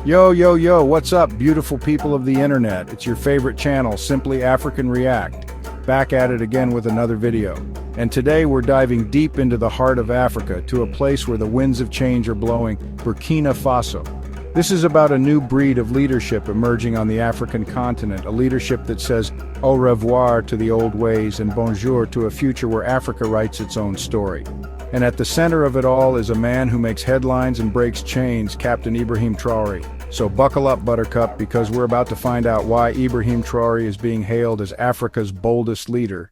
Yo, yo, yo, what's up, beautiful people of the internet? It's your favorite channel, Simply African React. Back at it again with another video. And today we're diving deep into the heart of Africa, to a place where the winds of change are blowing, Burkina Faso. This is about a new breed of leadership emerging on the African continent, a leadership that says au revoir to the old ways and bonjour to a future where Africa writes its own story. And at the center of it all is a man who makes headlines and breaks chains, Captain Ibrahim Traoré. So buckle up, Buttercup, because we're about to find out why Ibrahim Traoré is being hailed as Africa's boldest leader.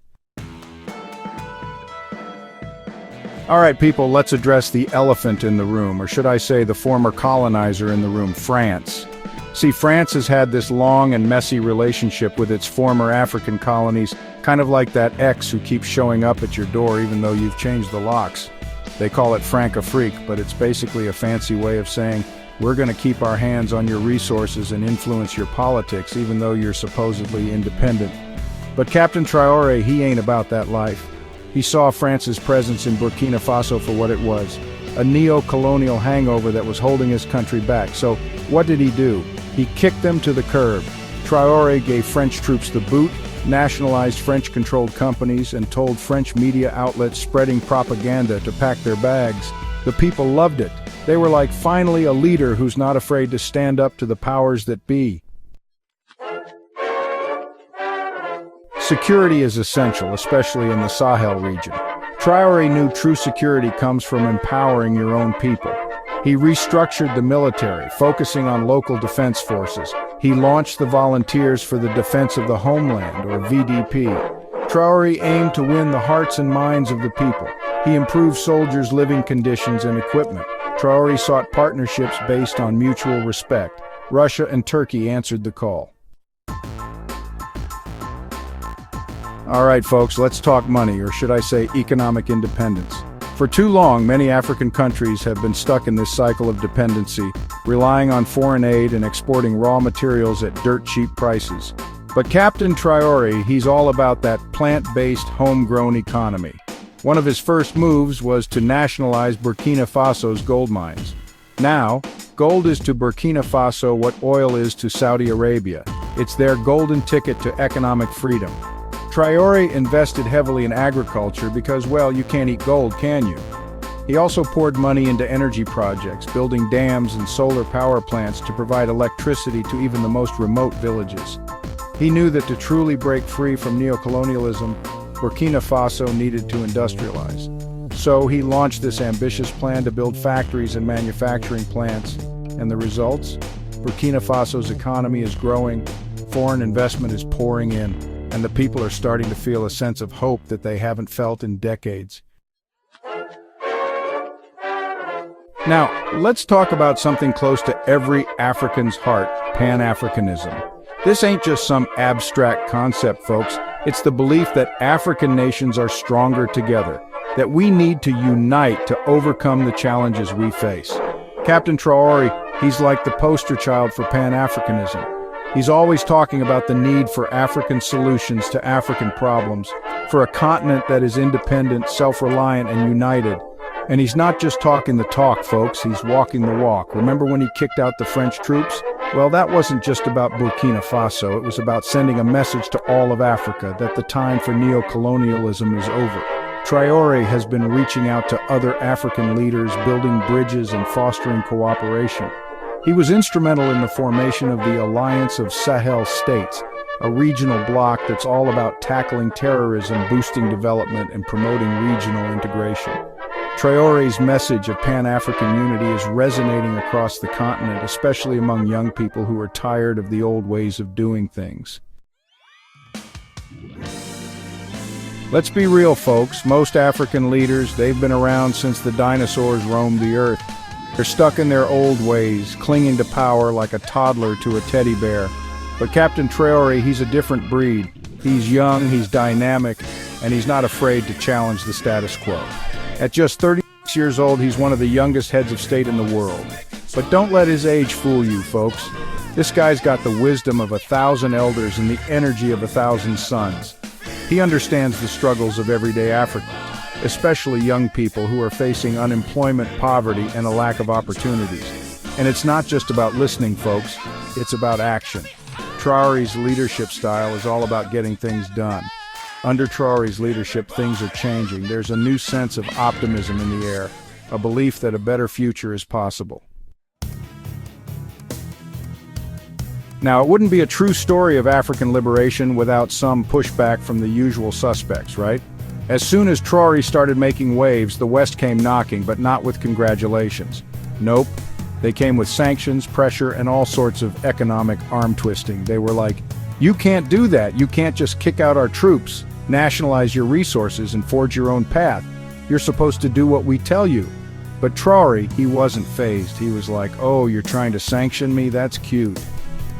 All right, people, let's address the elephant in the room, or should I say the former colonizer in the room, France. See, France has had this long and messy relationship with its former African colonies, kind of like that ex who keeps showing up at your door even though you've changed the locks. They call it Francafrique, but it's basically a fancy way of saying, we're going to keep our hands on your resources and influence your politics even though you're supposedly independent. But Captain Traoré, he ain't about that life. He saw France's presence in Burkina Faso for what it was, a neo-colonial hangover that was holding his country back. So what did he do? He kicked them to the curb. Traoré gave French troops the boot, nationalized French-controlled companies, and told French media outlets spreading propaganda to pack their bags. The people loved it. They were like, finally a leader who's not afraid to stand up to the powers that be. Security is essential, especially in the Sahel region. Traoré knew true security comes from empowering your own people. He restructured the military, focusing on local defense forces. He launched the Volunteers for the Defense of the Homeland, or VDP. Traoré aimed to win the hearts and minds of the people. He improved soldiers' living conditions and equipment. Traoré sought partnerships based on mutual respect. Russia and Turkey answered the call. All right, folks, let's talk money, or should I say economic independence. For too long, many African countries have been stuck in this cycle of dependency, relying on foreign aid and exporting raw materials at dirt-cheap prices. But Captain Traoré, he's all about that plant-based, homegrown economy. One of his first moves was to nationalize Burkina Faso's gold mines. Now, gold is to Burkina Faso what oil is to Saudi Arabia. It's their golden ticket to economic freedom. Traoré invested heavily in agriculture because, well, you can't eat gold, can you? He also poured money into energy projects, building dams and solar power plants to provide electricity to even the most remote villages. He knew that to truly break free from neocolonialism, Burkina Faso needed to industrialize. So he launched this ambitious plan to build factories and manufacturing plants. And the results? Burkina Faso's economy is growing, foreign investment is pouring in, and the people are starting to feel a sense of hope that they haven't felt in decades. Now, let's talk about something close to every African's heart, pan-Africanism. This ain't just some abstract concept, folks. It's the belief that African nations are stronger together, that we need to unite to overcome the challenges we face. Captain Traoré, he's like the poster child for pan-Africanism. He's always talking about the need for African solutions to African problems, for a continent that is independent, self-reliant, and united. And he's not just talking the talk, folks, he's walking the walk. Remember when he kicked out the French troops? Well, that wasn't just about Burkina Faso, it was about sending a message to all of Africa that the time for neocolonialism is over. Traoré has been reaching out to other African leaders, building bridges and fostering cooperation. He was instrumental in the formation of the Alliance of Sahel States, a regional bloc that's all about tackling terrorism, boosting development, and promoting regional integration. Traoré's message of Pan-African unity is resonating across the continent, especially among young people who are tired of the old ways of doing things. Let's be real, folks. Most African leaders, they've been around since the dinosaurs roamed the earth. They're stuck in their old ways, clinging to power like a toddler to a teddy bear. But Captain Traoré, he's a different breed. He's young, he's dynamic, and he's not afraid to challenge the status quo. At just 36 years old, he's one of the youngest heads of state in the world. But don't let his age fool you, folks. This guy's got the wisdom of 1,000 elders and the energy of 1,000 sons. He understands the struggles of everyday Africans, especially young people who are facing unemployment, poverty, and a lack of opportunities. And it's not just about listening, folks. It's about action. Traoré's leadership style is all about getting things done. Under Traoré's leadership, things are changing. There's a new sense of optimism in the air, a belief that a better future is possible. Now, it wouldn't be a true story of African liberation without some pushback from the usual suspects, right? As soon as Traoré started making waves, the West came knocking, but not with congratulations. Nope. They came with sanctions, pressure, and all sorts of economic arm twisting. They were like, "You can't do that. You can't just kick out our troops, nationalize your resources, and forge your own path. You're supposed to do what we tell you." But Traoré, he wasn't fazed. He was like, "Oh, you're trying to sanction me? That's cute."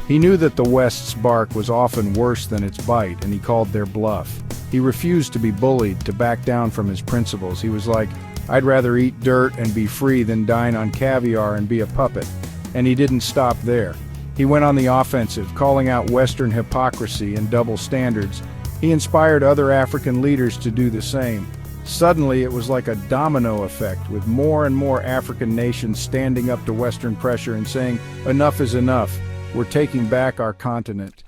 He knew that the West's bark was often worse than its bite, and he called their bluff. He refused to be bullied, to back down from his principles. He was like, "I'd rather eat dirt and be free than dine on caviar and be a puppet." And he didn't stop there. He went on the offensive, calling out Western hypocrisy and double standards. He inspired other African leaders to do the same. Suddenly, it was like a domino effect, with more and more African nations standing up to Western pressure and saying, "Enough is enough. We're taking back our continent."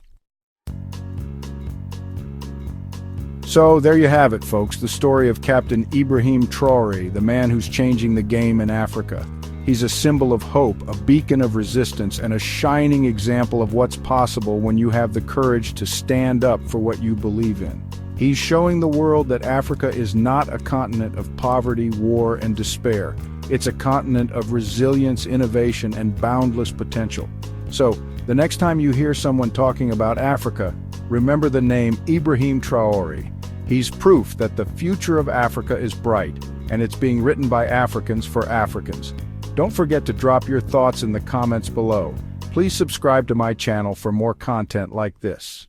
So there you have it, folks, the story of Captain Ibrahim Traoré, the man who's changing the game in Africa. He's a symbol of hope, a beacon of resistance, and a shining example of what's possible when you have the courage to stand up for what you believe in. He's showing the world that Africa is not a continent of poverty, war, and despair. It's a continent of resilience, innovation, and boundless potential. So, the next time you hear someone talking about Africa, remember the name Ibrahim Traoré. He's proof that the future of Africa is bright, and it's being written by Africans for Africans. Don't forget to drop your thoughts in the comments below. Please subscribe to my channel for more content like this.